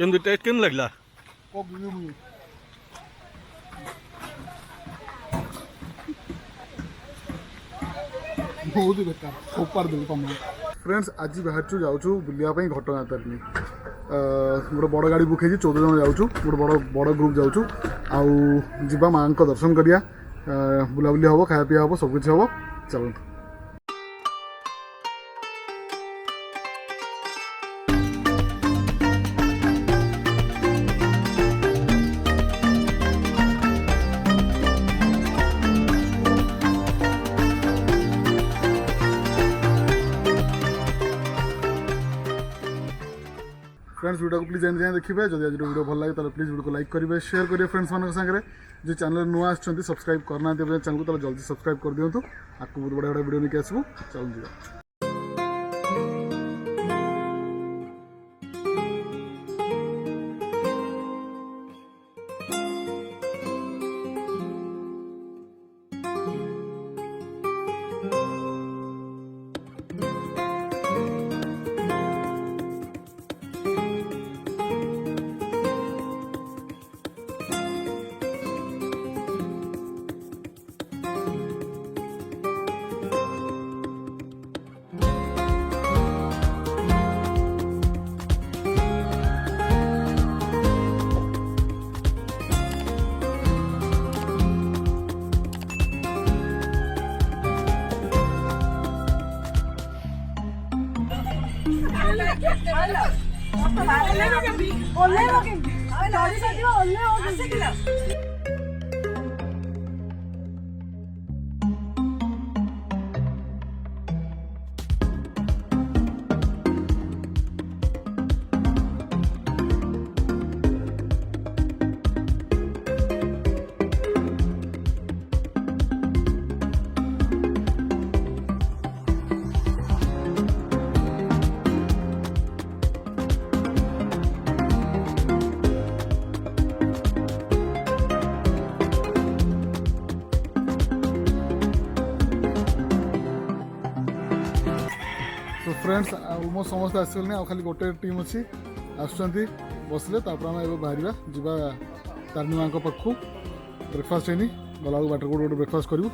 केमती टेस्ट केम लगला बहुत बेकार ऊपर दे फ्रेंड्स आज बाहर जाऊँ बुलायापी घटगाँ तारिणी गोटे बड़ गाड़ी बुक है 14 जन जाऊँ गोटे बड़ ग्रुप जाऊँ आवा माँ दर्शन करिया बुलाबुली हम खाया पीया हम सबकि हम चलते फ्रेंड्स वीडियो को प्लीज एंड जाए देखिए जब आज वीडियो भल लगे तो प्लीज वीडियो को लाइक करेंगे शेयर करेंगे फ्रेंड्स मान सागर जो चैनल नुआ आछंती सब्सक्राइब करना चैनल को जल्दी सब्सक्राइब कर दिंतु आपको बहुत बड़ा बड़ा वीडियो लेके आसबू चलते तो फ्रेंड्स ऑलमोस्ट समस्त आसगले आ खाली गोटे टीम अच्छी आसुँच बसले आम बाहर जा तारिणी माँ पाखु ब्रेकफास्ट है गला बाटर को गोटे ब्रेकफास्ट करूँ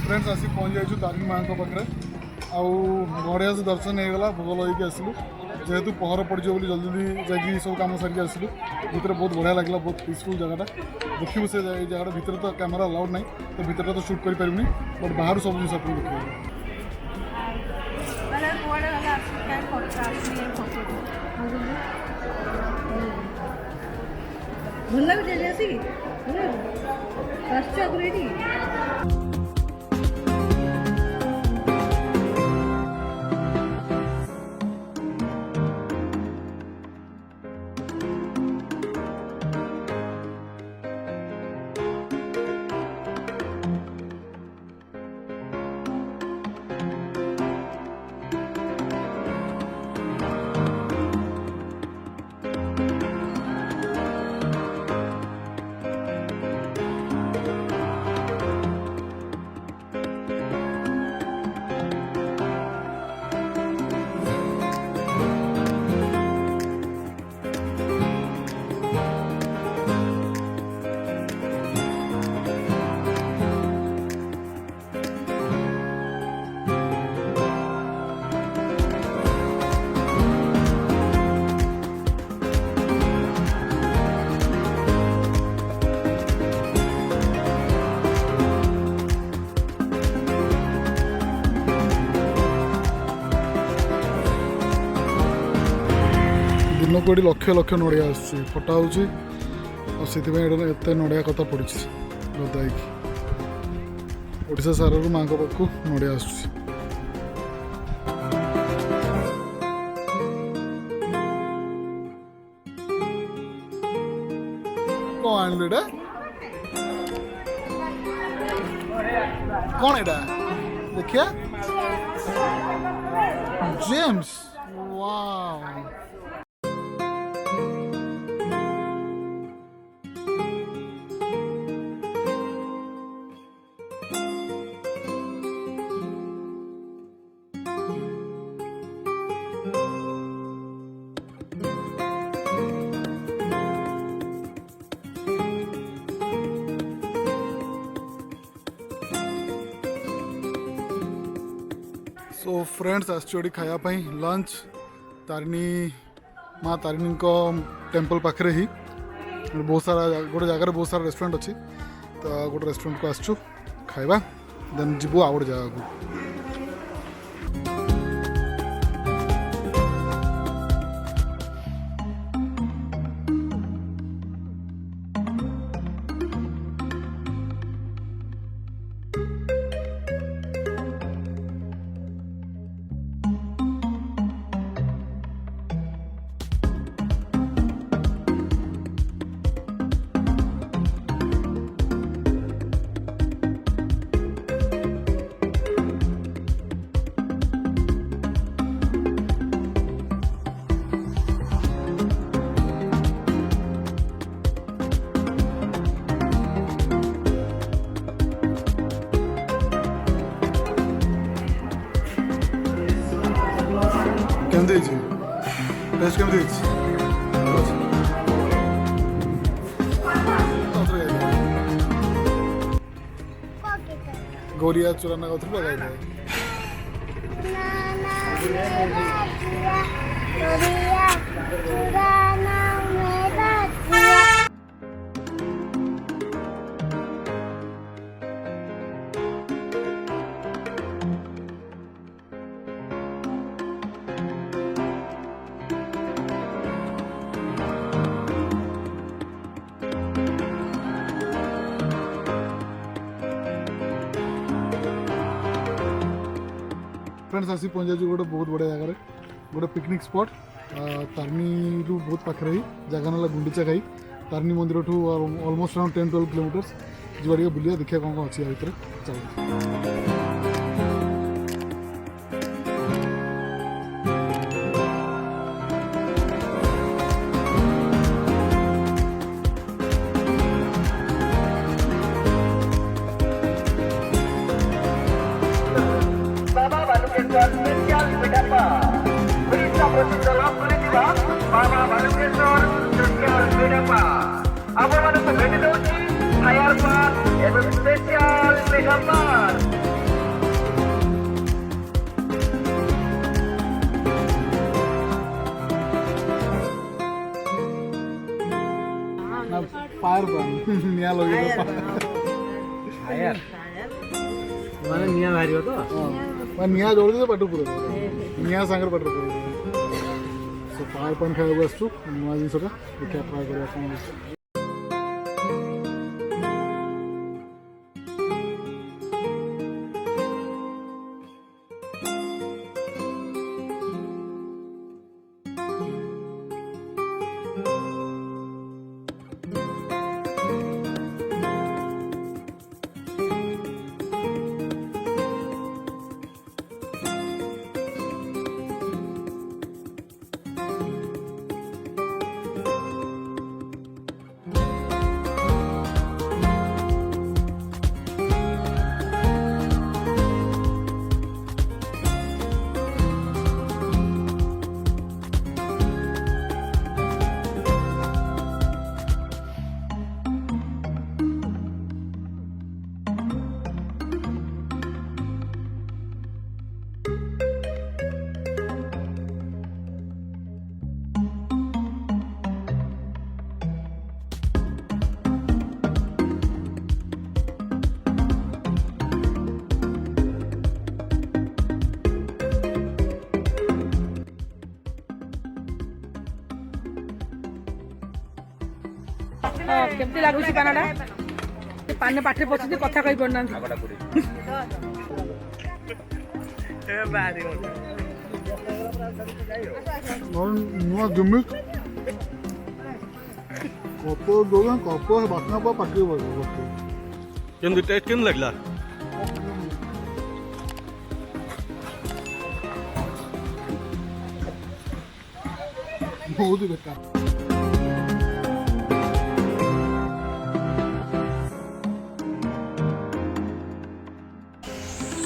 फ्रेंड्स आसी पहुँच जाइए तारिणी माँ पाखे आउ बढ़िया से दर्शन होगा भोग लगे आसलु जेहेतु पहर पड़ो बोली जल्दी जल्दी जाकि सब कम सारिक आसलु भितर बहुत बढ़िया लगे बहुत पीसफुल जगह देखिए से जगह भितर तो कैमेरा अलाउड ना तो भितर तो शूट कर पारे बट बाहर सब जिन आप देखिए ଭଲ ଲାଗୁଛି ଆସିକି ଆସିଛ ଆଗରୁ ଏଇଠି दिन को ये लक्ष लक्ष नड़िया फटा होते नड़िया कथा पड़ी गदाई ओडिशा सारा माँ पाखु नड़िया आस कौन कौन एटा देखिए जेम्स वाव सो फ्रेंड्स आसोटी खायापाई लंच तारिणी माँ तारिणी टेम्पल पाखे ही बहुत सारा गोटे जगार बहुत सारा रेस्टोरेंट अच्छी तो गोटे रेस्टोरेंट को आसचु खाइबा देन जीवु आउ गोटे जगह को टेस्ट केमती गोरिया चुराना कथु लगा फ्रेंड्स आसी पहुँच जाए गोटे बहुत बढ़िया जगह गोटे पिकनिक स्पॉट तारिणी रु बहुत पाखे ही जगह ना गुंडीचाघाई तारिणी मंदिर ठू ऑलमोस्ट अराउंड 10-12 किलोमीटर्स जी बुलिया देखिए कौन कौन अच्छी भितर चल Apa mana tu benda tu? Hayar pak, spesial Pitha. Fire पान निया लगे फायर माने निया भारियो तो मैं निया जोड़ दे पटु पूरा निया सांगर पटु पूरा सो फायर पान खाए बसछु नुआ जिंस का देखा ट्राई करिया कोन केमती लागुची पानाटा पाने पाठे पछुची कथा कहि पड़ना नुआ गिमिक कप दोगा कप बातना पा पाटी केंद्र टेस्ट केम लागला बहुत ही बेकार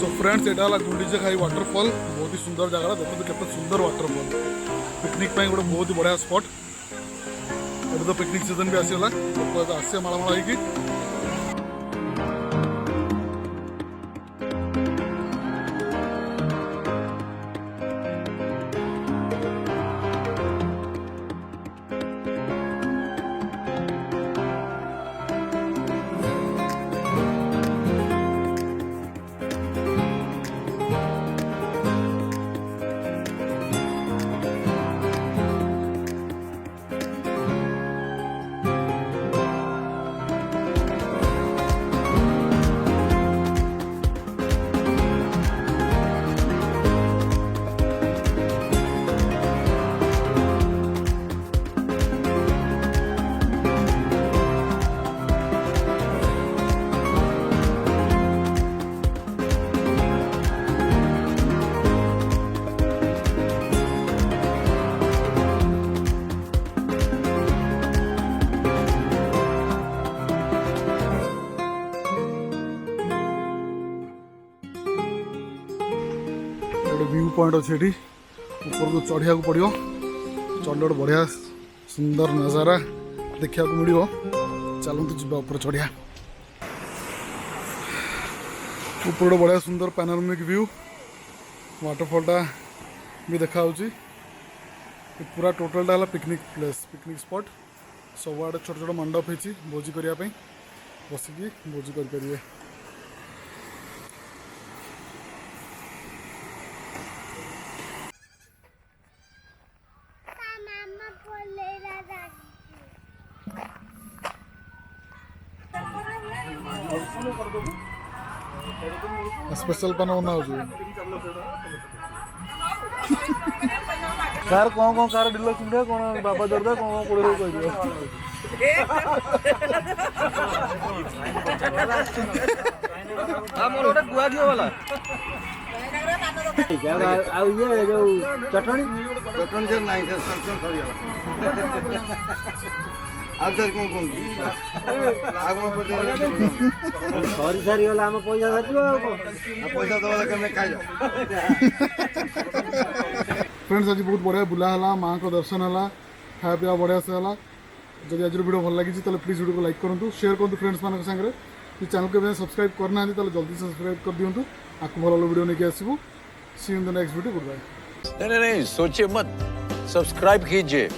सो फ्रेंड्स एटा वाला गुंडीचाघाई वाटरफॉल बहुत ही सुंदर जगह देखो केते सुंदर वाटरफॉल पिकनिक पे गोटे बहुत ही बढ़िया स्पॉट एटा तो पिकनिक सीजन भी आसीगला लोक आसे मालामाला होगी व्यू पॉइंट अच्छे ऊपर को चढ़िया को पड़ो चढ़ बढ़िया सुंदर नजारा देखा मिलो चलते जी ऊपर चढ़िया ऊपर बढ़िया सुंदर पैनोरामिक व्यू वाटरफॉलटा भी देखा पूरा टोटलटा है पिकनिक प्लेस पिकनिक स्पॉट सब आड़े छोट छोट मंडप होती भोजी करने बसिकी भोजी करेंगे स्पेशल पान बना हो कार कौन कार डिलक्स इंडिया कौन बाबा जोरदार कौन कोड़े कह दियो हमर ओटा गुआ दियो वाला आ ये जो चटनी से नहीं से सरसों खरिया अब सर कौन आगो पटे सॉरी सॉरी वाला हम पैसा दतियो पैसा दवाला के मैं खाई फ्रेंड्स आज बहुत बढ़िया बुला है माँ को दर्शन है खाया पीवा बढ़िया से है जब आज वीडियो भल लगी तो प्लीज वीडियो को लाइक करूँ शेयर करूँ फ्रेंड्स मान सागर चैनल को सब्सक्राइब करना तो जल्दी सब्सक्राइब कर दिंतु आपको भल वीडियो नहीं आसबू see in the next video good bye नहीं सोचिए मत सब्सक्राइब कीजिए।